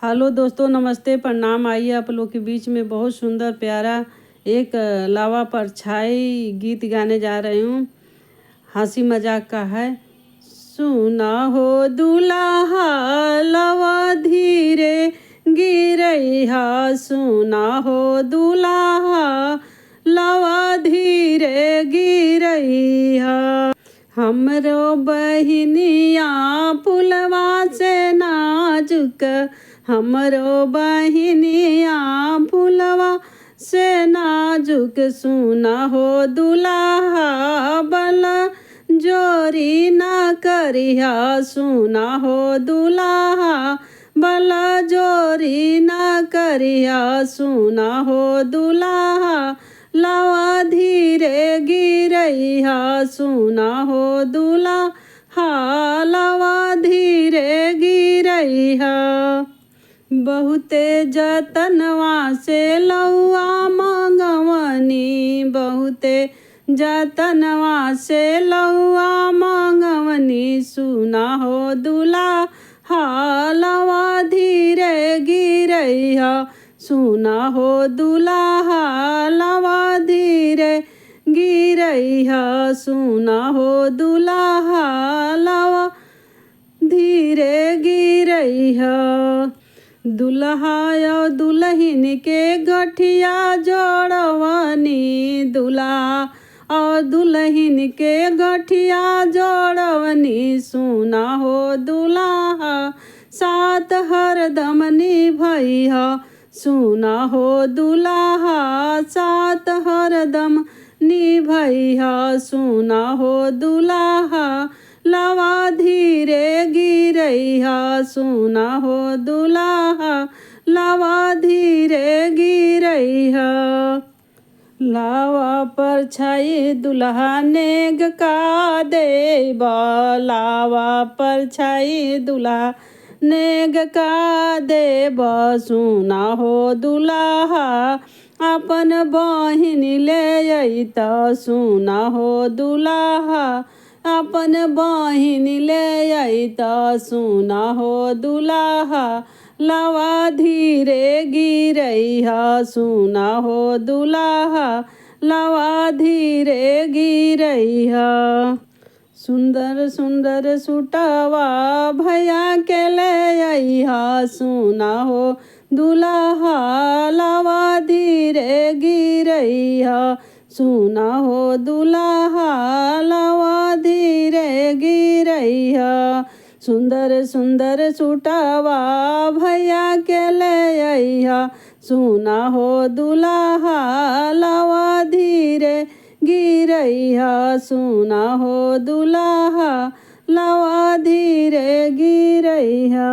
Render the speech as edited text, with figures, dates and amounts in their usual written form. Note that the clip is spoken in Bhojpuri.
हेलो दोस्तों, नमस्ते, प्रणाम। आइए आप लोग के बीच में बहुत सुंदर प्यारा एक लावा परछाई गीत गाने जा रही हूँ। हंसी मजाक का है। सुना हो दुल्हा लावा धीरे गिरैहा, सुना हो दुल्हा लावा धीरे गिरैहा। हमरो बहिनिया पुलवा से नाजुक, हमरो बहिनिया पुलवा से नाजुक। सुना हो दुल्हा बला जोरी ना करिहा, सुना हो दुल्हा बला जोरी ना करिहा। सुना हो दुल्हा लावा धीरे गिरैहा, सुना हो दुल्हा लावा धीरे गिरैहा। बहुते जतनवा से लौआ मंगवनी, बहुते जतनवा से लौआ मंगवनी। सुना हो दुल्हा लावा धीरे गिरैहा, सुना हो दुल्हा लावा धीरे गिरैहा। सुना हो दुल्हा लावा धीरे गिरैहा। दुल्हा और दुल्हन के गठिया जोड़वनी, दुल्हा और दुल्हन के गठिया जोड़वनी। सुना हो दुल्हा साथ हरदम निभैहा, सुना हो दुल्हा साथ हरदम निभैहा। सुना हो दुल्हा लावा धीरे गिरैहा, सुना हो दुल्हा लावा धीरे गिरैहा। लावा परछाई दुल्हा नेग का देबा, लावा परछाई दुल्हा नेग का देबा। सुना हो दुल्हा अपन बहिन ले अइता, सुना हो दुल्हा अपन बहिन ले अइता। सुना हो दुल्हा लावा धीरे गिरैहा, सुना हो दुल्हा लावा धीरे गिरैहा। सुंदर सुंदर सुटवा भैया के ले अइहा, सुना हो दुल्हा लावा धीरे गिरैहा। सुना हो दुल्हा लावा धीरे गिरैहा। सुंदर सुंदर सुटवा भैया के ले अइहा, सुना हो दुल्हा लावा धीरे गिरैहा। सुना हो दुल्हा लावा धीरे गिरैहा।